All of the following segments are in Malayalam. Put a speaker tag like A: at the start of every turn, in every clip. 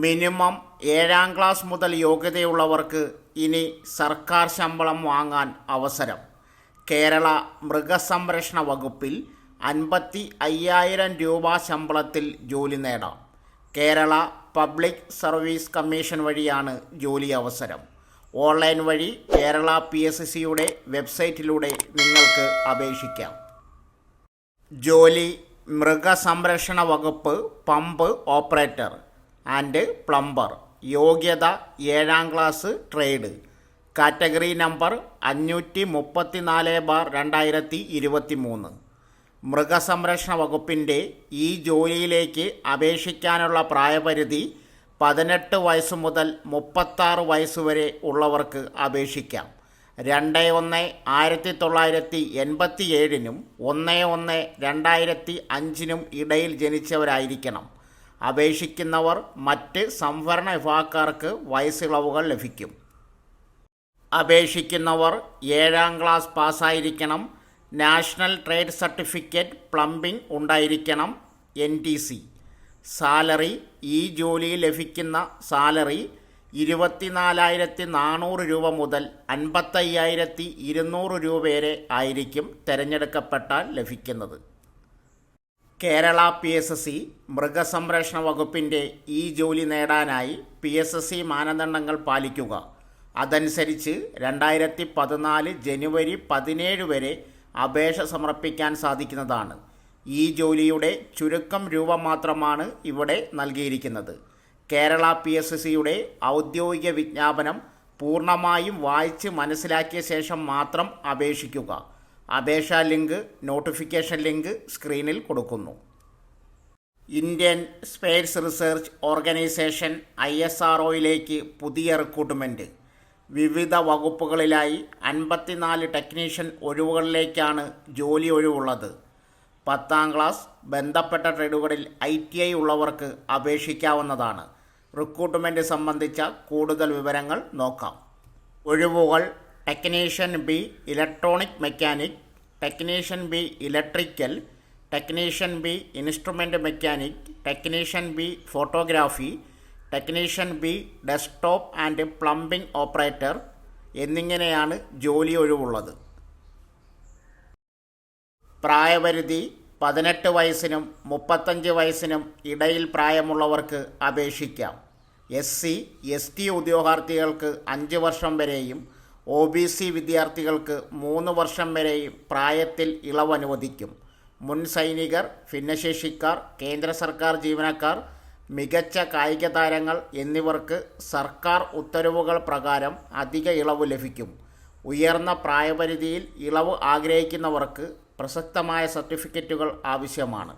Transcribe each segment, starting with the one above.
A: മിനിമം 7ാം ക്ലാസ് മുതൽ യോഗ്യതയുള്ളവർക്ക് ഇനി സർക്കാർ ശമ്പളം വാങ്ങാൻ അവസരം. കേരള മൃഗസംരക്ഷണ വകുപ്പിൽ 55,000 രൂപ ശമ്പളത്തിൽ ജോലി നേടാം. കേരള പബ്ലിക് സർവീസ് കമ്മീഷൻ വഴിയാണ് ജോലി അവസരം. ഓൺലൈൻ വഴി കേരള PSCയുടെ വെബ്സൈറ്റിലൂടെ നിങ്ങൾക്ക് അപേക്ഷിക്കാം. ജോലി: മൃഗസംരക്ഷണ വകുപ്പ് പമ്പ് ഓപ്പറേറ്റർ ആൻഡ് പ്ലംബർ. യോഗ്യത 7ാം ക്ലാസ് ട്രേഡ്. Category number 534/2023. മൃഗസംരക്ഷണ വകുപ്പിൻ്റെ ഈ ജോലിയിലേക്ക് അപേക്ഷിക്കാനുള്ള പ്രായപരിധി 18 വയസ്സ് മുതൽ 36 വയസ്സ് വരെ ഉള്ളവർക്ക് അപേക്ഷിക്കാം. 2/1/1987 1/1/2005 ഇടയിൽ ജനിച്ചവരായിരിക്കണം. അപേക്ഷിക്കുന്നവർ മറ്റ് സംവരണ വിഭാഗക്കാർക്ക് വയസ്സിളവുകൾ ലഭിക്കും. അപേക്ഷിക്കുന്നവർ 7ാം ക്ലാസ് പാസ്സായിരിക്കണം. നാഷണൽ ട്രേഡ് സർട്ടിഫിക്കറ്റ് പ്ലംബിംഗ് ഉണ്ടായിരിക്കണം. NTC. സാലറി: ഈ ജോലിയിൽ ലഭിക്കുന്ന സാലറി 24,400 രൂപ മുതൽ 55,200 രൂപ വരെ ആയിരിക്കും തിരഞ്ഞെടുക്കപ്പെട്ടാൽ ലഭിക്കുന്നത്. കേരള PSC മൃഗസംരക്ഷണ വകുപ്പിൻ്റെ ഈ ജോലി നേടാനായി PSC മാനദണ്ഡങ്ങൾ പാലിക്കുക. അതനുസരിച്ച് 2014 ജനുവരി 17 വരെ അപേക്ഷ സമർപ്പിക്കാൻ സാധിക്കുന്നതാണ്. ഈ ജോലിയുടെ ചുരുക്കം രൂപം മാത്രമാണ് ഇവിടെ നൽകിയിരിക്കുന്നത്. കേരള PSCയുടെ ഔദ്യോഗിക വിജ്ഞാപനം പൂർണ്ണമായും വായിച്ച് മനസ്സിലാക്കിയ ശേഷം മാത്രം അപേക്ഷിക്കുക. അപേക്ഷാ ലിങ്ക്, നോട്ടിഫിക്കേഷൻ ലിങ്ക് സ്ക്രീനിൽ കൊടുക്കുന്നു. ഇന്ത്യൻ സ്പേസ് റിസർച്ച് ഓർഗനൈസേഷൻ ISROയിലേക്ക് പുതിയ റിക്രൂട്ട്മെൻറ്റ്. വിവിധ വകുപ്പുകളിലായി 54 ടെക്നീഷ്യൻ ഒഴിവുകളിലേക്കാണ് ജോലി ഒഴിവുള്ളത്. 10ാം ക്ലാസ്, ബന്ധപ്പെട്ട ട്രേഡുകളിൽ ITI ഉള്ളവർക്ക് അപേക്ഷിക്കാവുന്നതാണ്. റിക്രൂട്ട്മെൻറ്റ് സംബന്ധിച്ച കൂടുതൽ വിവരങ്ങൾ നോക്കാം. ഒഴിവുകൾ: technician B electronic mechanic, technician B electrical, technician B instrument mechanic, technician B photography, technician B desktop and plumbing operator എന്നിങ്ങനെയാണ് ജോലി ഒഴിവുള്ളത്. പ്രായപരിധി: 18 വയസ്സിനും 35 വയസ്സിനും ഇടയിൽ പ്രായമുള്ളവർക്ക് അപേക്ഷിക്കാം. SC, ST ഉദ്യോഗാർത്ഥികൾക്ക് 5 വർഷം വരെയും OBC വിദ്യാർത്ഥികൾക്ക് 3 വർഷം വരെയും പ്രായത്തിൽ ഇളവ് അനുവദിക്കും. മുൻ സൈനികർ, ഭിന്നശേഷിക്കാർ, കേന്ദ്ര സർക്കാർ ജീവനക്കാർ, മികച്ച കായിക താരങ്ങൾ എന്നിവർക്ക് സർക്കാർ ഉത്തരവുകൾ പ്രകാരം അധിക ഇളവ് ലഭിക്കും. ഉയർന്ന പ്രായപരിധിയിൽ ഇളവ് ആഗ്രഹിക്കുന്നവർക്ക് പ്രസക്തമായ സർട്ടിഫിക്കറ്റുകൾ ആവശ്യമാണ്.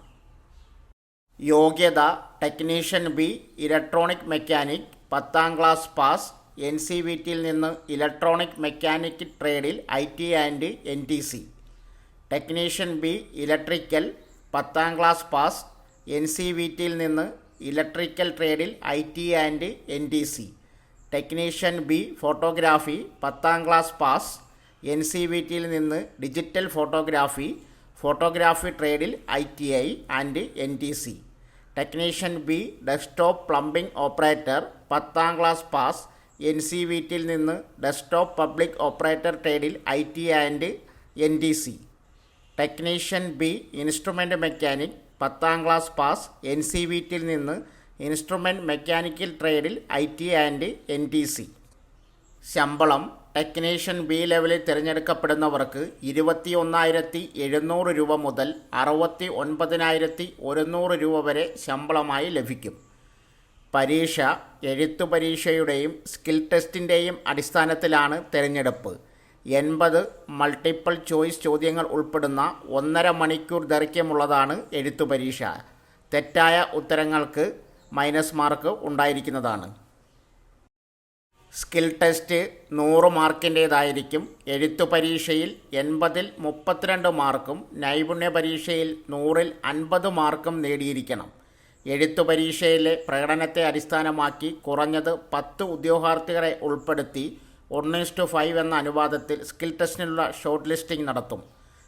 A: യോഗ്യത: ടെക്നീഷ്യൻ B ഇലക്ട്രോണിക് മെക്കാനിക്, 10ാം ക്ലാസ് പാസ്. NCVTയിൽ നിന്ന് ഇലക്ട്രോണിക് മെക്കാനിക് ട്രേഡിൽ ITI and NTC. Technician B electrical, 10ാം ക്ലാസ് പാസ്. NCVTയിൽ നിന്ന് ഇലക്ട്രിക്കൽ ട്രേഡിൽ ITI and NTC. Technician B photography, 10ാം ക്ലാസ് പാസ്. NCVTയിൽ നിന്ന് ഡിജിറ്റൽ ഫോട്ടോഗ്രാഫി, ഫോട്ടോഗ്രാഫി ട്രേഡിൽ ITI and NTC. Technician B desktop plumbing operator, 10ാം ക്ലാസ് പാസ്. NCVTയിൽ നിന്ന് ഡെസ്ക്ടോപ്പ് പബ്ലിക് ഓപ്പറേറ്റർ ട്രേഡിൽ ITI and NTC. Technician B instrument mechanic, 10ാം ക്ലാസ് പാസ്. NCVTയിൽ നിന്ന് ഇൻസ്ട്രുമെൻ്റ് മെക്കാനിക്കൽ ട്രേഡിൽ ITI ആൻഡ് NTC. ശമ്പളം: ടെക്നീഷ്യൻ B ലെവലിൽ തിരഞ്ഞെടുക്കപ്പെടുന്നവർക്ക് 21,700 രൂപ മുതൽ 69,100 രൂപ വരെ ശമ്പളമായി ലഭിക്കും. പരീക്ഷ: എഴുത്തു പരീക്ഷയുടെയും സ്കിൽ ടെസ്റ്റിൻ്റെയും അടിസ്ഥാനത്തിലാണ് തിരഞ്ഞെടുപ്പ്. 80 മൾട്ടിപ്പിൾ ചോയ്സ് ചോദ്യങ്ങൾ ഉൾപ്പെടുന്ന 1.5 മണിക്കൂർ ദൈർഘ്യമുള്ളതാണ് എഴുത്തു പരീക്ഷ. തെറ്റായ ഉത്തരങ്ങൾക്ക് മൈനസ് മാർക്ക് ഉണ്ടായിരിക്കുന്നതാണ്. Skill test 100 മാർക്കിൻ്റേതായിരിക്കും. എഴുത്തു പരീക്ഷയിൽ 80-ൽ 32 മാർക്കും നൈപുണ്യ പരീക്ഷയിൽ 100-ൽ 50 മാർക്കും നേടിയിരിക്കണം. എഴുത്തു പരീക്ഷയിലെ പ്രകടനത്തെ അടിസ്ഥാനമാക്കി കുറഞ്ഞത് 10 ഉദ്യോഗാർത്ഥികളെ ഉൾപ്പെടുത്തി 1:5 എന്ന അനുപാതത്തിൽ സ്കിൽ ടെസ്റ്റിനുള്ള ഷോർട്ട് ലിസ്റ്റിംഗ് നടത്തും.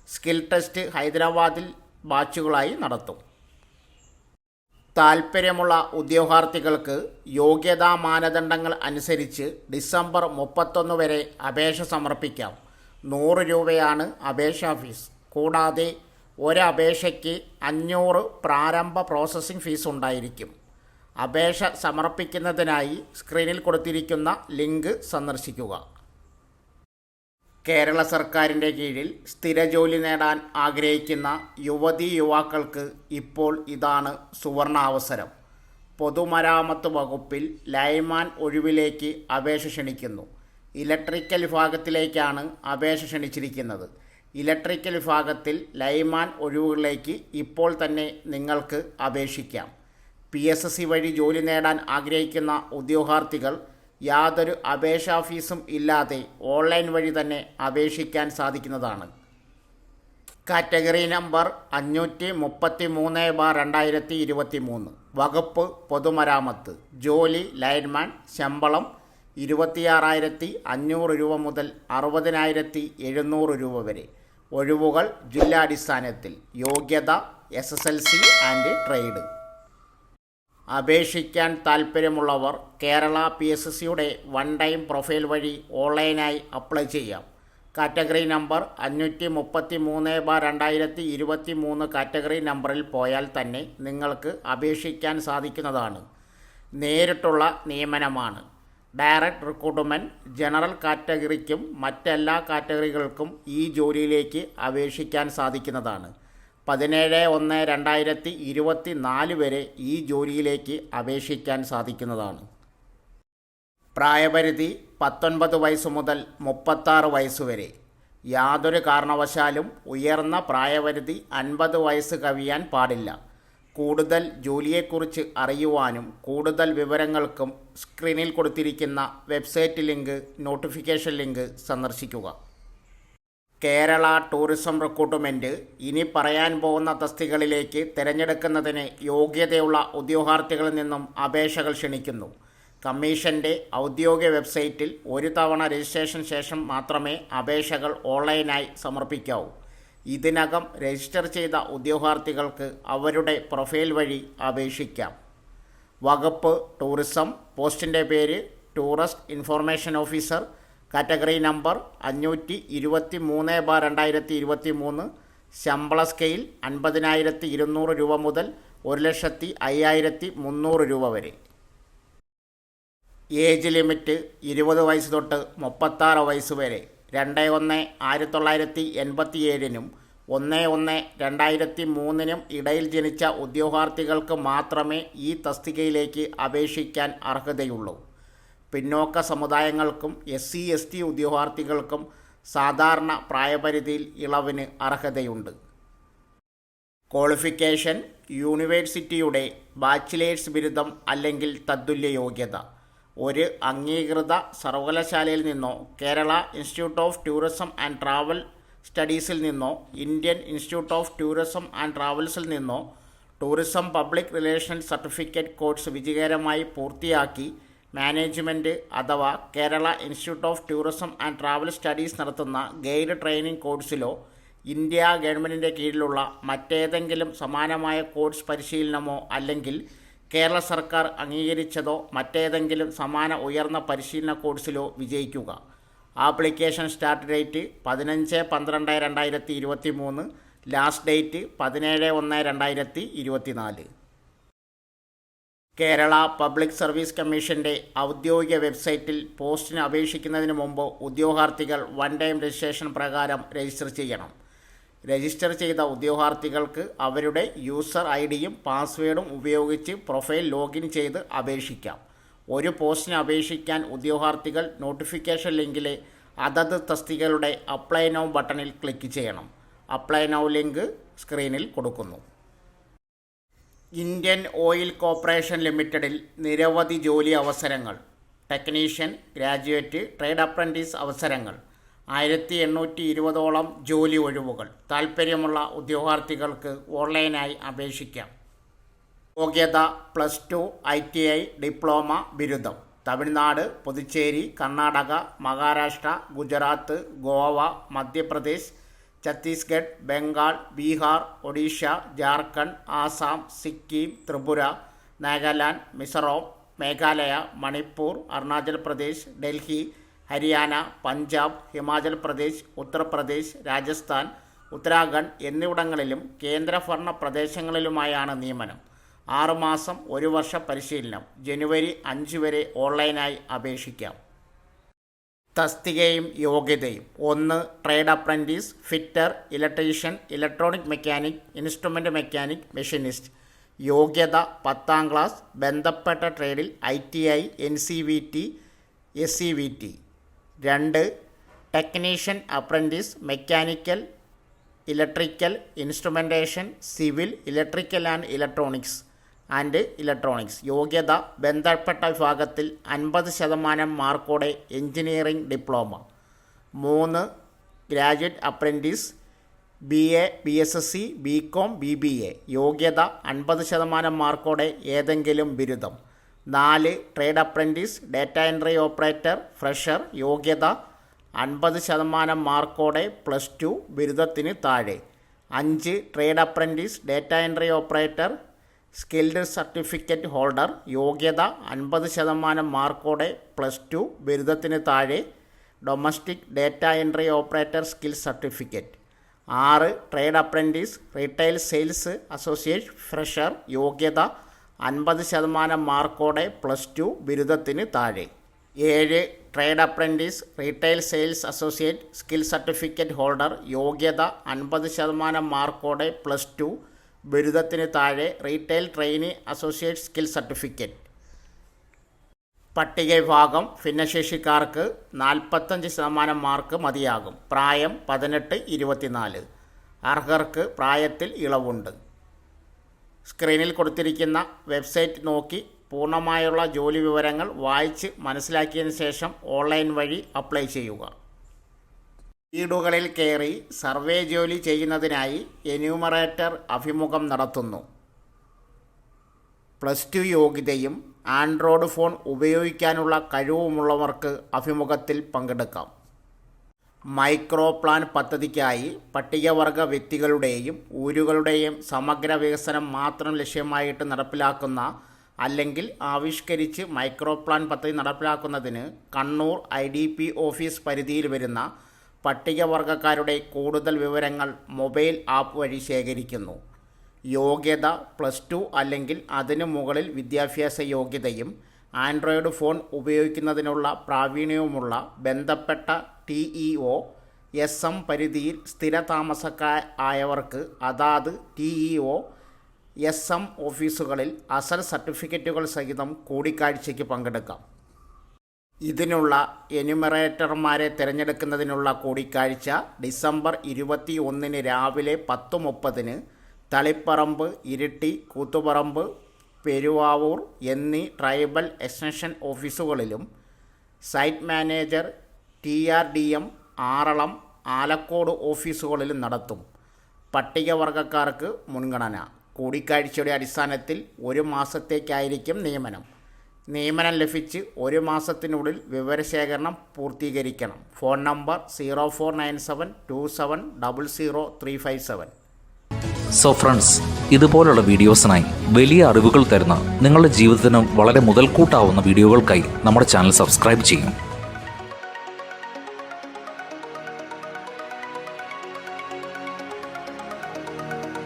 A: സ്കിൽ ടെസ്റ്റ് ഹൈദരാബാദിൽ ബാച്ചുകളായി നടത്തും. താൽപ്പര്യമുള്ള ഉദ്യോഗാർത്ഥികൾക്ക് യോഗ്യതാ മാനദണ്ഡങ്ങൾ അനുസരിച്ച് ഡിസംബർ 31 വരെ അപേക്ഷ സമർപ്പിക്കാം. 100 രൂപയാണ് അപേക്ഷാ ഫീസ്. കൂടാതെ ഒരപേക്ഷയ്ക്ക് 500 പ്രാരംഭ പ്രോസസ്സിംഗ് ഫീസ് ഉണ്ടായിരിക്കും. അപേക്ഷ സമർപ്പിക്കുന്നതിനായി സ്ക്രീനിൽ കൊടുത്തിരിക്കുന്ന ലിങ്ക് സന്ദർശിക്കുക. കേരള സർക്കാരിൻ്റെ കീഴിൽ സ്ഥിരജോലി നേടാൻ ആഗ്രഹിക്കുന്ന യുവതീ-യുവാക്കൾക്ക് ഇപ്പോൾ ഇതാണ് സുവർണാവസരം. പൊതുമരാമത്ത് വകുപ്പിൽ ലൈൻമാൻ ഒഴിവിലേക്ക് അപേക്ഷ ക്ഷണിക്കുന്നു. ഇലക്ട്രിക്കൽ വിഭാഗത്തിലേക്കാണ് അപേക്ഷ ക്ഷണിച്ചിരിക്കുന്നത്. ഇലക്ട്രിക്കൽ വിഭാഗത്തിൽ ലൈൻമാൻ ഒഴിവുകളിലേക്ക് ഇപ്പോൾ തന്നെ നിങ്ങൾക്ക് അപേക്ഷിക്കാം. PSSC വഴി ജോലി നേടാൻ ആഗ്രഹിക്കുന്ന ഉദ്യോഗാർത്ഥികൾ യാതൊരു അപേക്ഷാ ഫീസും ഇല്ലാതെ ഓൺലൈൻ വഴി തന്നെ അപേക്ഷിക്കാൻ സാധിക്കുന്നതാണ്. Category number 533/2023. വകുപ്പ് പൊതുമരാമത്ത്. ജോലി ലൈൻമാൻ. ശമ്പളം 26,500 രൂപ മുതൽ 60,700 രൂപ വരെ. ഒഴിവുകൾ ജില്ലാടിസ്ഥാനത്തിൽ. യോഗ്യത SSLC ആൻഡ് ട്രേഡ്. അപേക്ഷിക്കാൻ താൽപ്പര്യമുള്ളവർ കേരള PSSCയുടെ വൺ ടൈം പ്രൊഫൈൽ വഴി ഓൺലൈനായി അപ്ലൈ ചെയ്യാം. കാറ്റഗറി നമ്പർ 533/2023 കാറ്റഗറി നമ്പറിൽ പോയാൽ തന്നെ നിങ്ങൾക്ക് അപേക്ഷിക്കാൻ സാധിക്കുന്നതാണ്. നേരിട്ടുള്ള നിയമനമാണ്. Direct recruitment. ജനറൽ കാറ്റഗറിക്കും മറ്റെല്ലാ കാറ്റഗറികൾക്കും ഈ ജോലിയിലേക്ക് അപേക്ഷിക്കാൻ സാധിക്കുന്നതാണ്. 17/1/2024 വരെ ഈ ജോലിയിലേക്ക് അപേക്ഷിക്കാൻ സാധിക്കുന്നതാണ്. പ്രായപരിധി 19 വയസ്സ് മുതൽ 36 വയസ്സ് വരെ. യാതൊരു കാരണവശാലും ഉയർന്ന പ്രായപരിധി 50 വയസ്സ് കവിയാൻ പാടില്ല. കൂടുതൽ ജോലിയെക്കുറിച്ച് അറിയുവാനും കൂടുതൽ വിവരങ്ങൾക്കും സ്ക്രീനിൽ കൊടുത്തിരിക്കുന്ന വെബ്സൈറ്റ് ലിങ്ക്, നോട്ടിഫിക്കേഷൻ ലിങ്ക് സന്ദർശിക്കുക. കേരള ടൂറിസം റിക്രൂട്ട്മെൻറ്റ് ഇനി പറയാൻ പോകുന്ന തസ്തികകളിലേക്ക് തിരഞ്ഞെടുക്കുന്നതിന് യോഗ്യതയുള്ള ഉദ്യോഗാർത്ഥികളിൽ നിന്നും അപേക്ഷകൾ ക്ഷണിക്കുന്നു. കമ്മീഷൻ്റെ ഔദ്യോഗിക വെബ്സൈറ്റിൽ ഒരു തവണ രജിസ്ട്രേഷൻ ശേഷം മാത്രമേ അപേക്ഷകൾ ഓൺലൈനായി സമർപ്പിക്കാവൂ. ഇതിനകം രജിസ്റ്റർ ചെയ്ത ഉദ്യോഗാർത്ഥികൾക്ക് അവരുടെ പ്രൊഫൈൽ വഴി അപേക്ഷിക്കാം. വകുപ്പ് ടൂറിസം. പോസ്റ്റിൻ്റെ പേര് tourist information officer. Category number 523/2023. ശമ്പള സ്കെയിൽ 50,200 രൂപ മുതൽ 1,05,300 രൂപ വരെ. ഏജ് ലിമിറ്റ് 20 വയസ്സ് തൊട്ട് 36 വയസ്സ് വരെ. 2/1/1987 1/1/2003 ഇടയിൽ ജനിച്ച ഉദ്യോഗാർത്ഥികൾക്ക് മാത്രമേ ഈ തസ്തികയിലേക്ക് അപേക്ഷിക്കാൻ അർഹതയുള്ളൂ. പിന്നോക്ക സമുദായങ്ങൾക്കും SC/ST ഉദ്യോഗാർത്ഥികൾക്കും സാധാരണ പ്രായപരിധിയിൽ ഇളവിന് അർഹതയുണ്ട്. ക്വാളിഫിക്കേഷൻ: യൂണിവേഴ്സിറ്റിയുടെ ബാച്ചിലേഴ്സ് ബിരുദം അല്ലെങ്കിൽ തത്തുല്യ യോഗ്യത. ഒരു അംഗീകൃത സർവകലാശാലയിൽ നിന്നോ Kerala institute of tourism and travel സ്റ്റഡീസിൽ നിന്നോ Indian institute of tourism and ട്രാവൽസിൽ നിന്നോ tourism public relations certificate course വിജയകരമായി പൂർത്തിയാക്കി മാനേജ്മെൻറ്റ് അഥവാ Kerala institute of tourism and travel studies നടത്തുന്ന ഗൈഡ് ട്രെയിനിങ് കോഴ്സിലോ ഇന്ത്യ ഗവൺമെൻറ്റിൻ്റെ കീഴിലുള്ള മറ്റേതെങ്കിലും സമാനമായ കോഴ്സ് പരിശീലനമോ അല്ലെങ്കിൽ കേരള സർക്കാർ അംഗീകരിച്ചതോ മറ്റേതെങ്കിലും സമാന ഉയർന്ന പരിശീലന കോഴ്സിലോ വിജയിക്കുക. Application start date 15/12/2023. Last date 17/1/2024. Kerala public service കമ്മീഷൻ്റെ ഔദ്യോഗിക വെബ്സൈറ്റിൽ പോസ്റ്റിന് അപേക്ഷിക്കുന്നതിന് മുമ്പ് ഉദ്യോഗാർത്ഥികൾ വൺ ടൈം രജിസ്ട്രേഷൻ പ്രകാരം രജിസ്റ്റർ ചെയ്യണം. രജിസ്റ്റർ ചെയ്ത ഉദ്യോഗാർത്ഥികൾക്ക് അവരുടെ യൂസർ ID-യും പാസ്വേഡും ഉപയോഗിച്ച് പ്രൊഫൈൽ ലോഗിൻ ചെയ്ത് അപേക്ഷിക്കാം. ഒരു പോസ്റ്റിന് അപേക്ഷിക്കാൻ ഉദ്യോഗാർത്ഥികൾ നോട്ടിഫിക്കേഷൻ ലിങ്കിലെ അതത് തസ്തികകളുടെ അപ്ലൈ നൗ ബട്ടണിൽ ക്ലിക്ക് ചെയ്യണം. അപ്ലൈ നൗ ലിങ്ക് സ്ക്രീനിൽ കൊടുക്കുന്നു. ഇന്ത്യൻ ഓയിൽ കോർപ്പറേഷൻ ലിമിറ്റഡിൽ നിരവധി ജോലി അവസരങ്ങൾ. ടെക്നീഷ്യൻ, ഗ്രാജുവേറ്റ്, ട്രേഡ് അപ്രൻറ്റീസ് അവസരങ്ങൾ. 1820ഓളം ജോലി ഒഴിവുകൾ. താൽപ്പര്യമുള്ള ഉദ്യോഗാർത്ഥികൾക്ക് ഓൺലൈനായി അപേക്ഷിക്കാം. യോഗ്യത +2, ITI, ഡിപ്ലോമ, ബിരുദം. തമിഴ്നാട്, പുതുച്ചേരി, കർണാടക, മഹാരാഷ്ട്ര, ഗുജറാത്ത്, ഗോവ, മധ്യപ്രദേശ്, ഛത്തീസ്ഗഡ്, ബംഗാൾ, ബീഹാർ, ഒഡീഷ, ജാർഖണ്ഡ്, ആസാം, സിക്കിം, ത്രിപുര, നാഗാലാൻഡ്, മിസോറാം, മേഘാലയ, മണിപ്പൂർ, അരുണാചൽ പ്രദേശ്, ഡൽഹി, ഹരിയാന, പഞ്ചാബ്, ഹിമാചൽ പ്രദേശ്, ഉത്തർപ്രദേശ്, രാജസ്ഥാൻ, ഉത്തരാഖണ്ഡ് എന്നിവിടങ്ങളിലും കേന്ദ്രഭരണ പ്രദേശങ്ങളിലുമായാണ് നിയമനം. 6 മാസം 1 വർഷ പരിശീലനം. ജനുവരി 5 വരെ ഓൺലൈനായി അപേക്ഷിക്കാം. തസ്തികയും യോഗ്യതയും: 1. Trade apprentice, fitter, electrician, electronic mechanic, instrument mechanic, machinist. യോഗ്യത 10ാം ക്ലാസ്, ബന്ധപ്പെട്ട ട്രേഡിൽ ITI, NCVT, SCVT. 2. Technician apprentice, mechanical, electrical, instrumentation, civil, electrical and electronics. യോഗ്യത ബന്ധപ്പെട്ട വിഭാഗത്തിൽ 50% മാർക്കോടെ engineering diploma. 3. Graduate apprentice, BA, BSSC, BCom, BBA. യോഗ്യത 50% മാർക്കോടെ ഏതെങ്കിലും ബിരുദം. 4. Trade apprentice, data entry operator, fresher. യോഗ്യത 50% മാർക്കോടെ +2 ബിരുദത്തിന് താഴെ. 5. Trade apprentice, data entry operator, skilled certificate holder. യോഗ്യത 50% മാർക്കോടെ +2 ബിരുദത്തിന് താഴെ. Domestic data entry operator skill certificate. 6. Trade apprentice, retail sales associate, fresher. യോഗ്യത 50% മാർക്കോടെ +2 ബിരുദത്തിന് താഴെ. 7. Trade apprentice, retail sales associate, skill certificate holder. യോഗ്യത 50% മാർക്കോടെ +2 ബിരുദത്തിന് താഴെ. Retail trainee associate skill certificate. പട്ടിക വിഭാഗം ഭിന്നശേഷിക്കാർക്ക് 45% മാർക്ക് മതിയാകും. പ്രായം 18-24. അർഹർക്ക് പ്രായത്തിൽ ഇളവുണ്ട്. സ്ക്രീനിൽ കൊടുത്തിരിക്കുന്ന വെബ്സൈറ്റ് നോക്കി പൂർണ്ണമായുള്ള ജോലി വിവരങ്ങൾ വായിച്ച് മനസ്സിലാക്കിയതിന് ശേഷം ഓൺലൈൻ വഴി അപ്ലൈ ചെയ്യുക. വീടുകളിൽ കയറി സർവേ ജോലി ചെയ്യുന്നതിനായി എന്യൂമറേറ്റർ അഭിമുഖം നടത്തുന്നു. +2 യോഗ്യതയും ആൻഡ്രോയിഡ് ഫോൺ ഉപയോഗിക്കാനുള്ള കഴിവുമുള്ളവർക്ക് അഭിമുഖത്തിൽ പങ്കെടുക്കാം. മൈക്രോ പ്ലാൻ പദ്ധതിക്കായി പട്ടികവർഗ വ്യക്തികളുടെയും ഊരുകളുടെയും സമഗ്ര വികസനം മാത്രം ലക്ഷ്യമായിട്ട് നടപ്പിലാക്കുന്ന അല്ലെങ്കിൽ ആവിഷ്കരിച്ച് മൈക്രോ പ്ലാൻ പദ്ധതി നടപ്പിലാക്കുന്നതിന് കണ്ണൂർ IDP ഓഫീസ് പരിധിയിൽ വരുന്ന പട്ടികവർഗക്കാരുടെ കൂടുതൽ വിവരങ്ങൾ മൊബൈൽ ആപ്പ് വഴി ശേഖരിക്കുന്നു. യോഗ്യത +2 അല്ലെങ്കിൽ അതിനു മുകളിൽ വിദ്യാഭ്യാസ യോഗ്യതയും ആൻഡ്രോയിഡ് ഫോൺ ഉപയോഗിക്കുന്നതിനുള്ള പ്രാവീണ്യവുമുള്ള ബന്ധപ്പെട്ട TEO SM പരിധിയിൽ സ്ഥിരതാമസക്കാരായവർക്ക് അതാത് TEO SM ഓഫീസുകളിൽ അസൽ സർട്ടിഫിക്കറ്റുകൾ സഹിതം കൂടിക്കാഴ്ചയ്ക്ക് പങ്കെടുക്കാം. ഇതിനുള്ള എന്യൂമറേറ്റർമാരെ തിരഞ്ഞെടുക്കുന്നതിനുള്ള കൂടിക്കാഴ്ച ഡിസംബർ 21 രാവിലെ 10:30 തളിപ്പറമ്പ്, ഇരിട്ടി, കൂത്തുപറമ്പ്, പെരുവാവൂർ എന്നീ ട്രൈബൽ എക്സ്റ്റൻഷൻ ഓഫീസുകളിലും site manager TRDM Aralam, Alakode ഓഫീസുകളിലും നടത്തും. പട്ടികവർഗക്കാർക്ക് മുൻഗണന. കൂടിക്കാഴ്ചയുടെ അടിസ്ഥാനത്തിൽ 1 മാസത്തേക്കായിരിക്കും നിയമനം. നിയമനം ലഭിച്ച് 1 മാസത്തിനുള്ളിൽ വിവരശേഖരണം പൂർത്തീകരിക്കണം. Phone number 049727000357.
B: സോ ഫ്രണ്ട്സ്, ഇതുപോലുള്ള വീഡിയോസിനായി വലിയ അറിവുകൾ തരുന്ന നിങ്ങളുടെ ജീവിതത്തിന് വളരെ മുതൽക്കൂട്ടാവുന്ന വീഡിയോകൾക്കായി നമ്മുടെ ചാനൽ സബ്സ്ക്രൈബ് ചെയ്യും.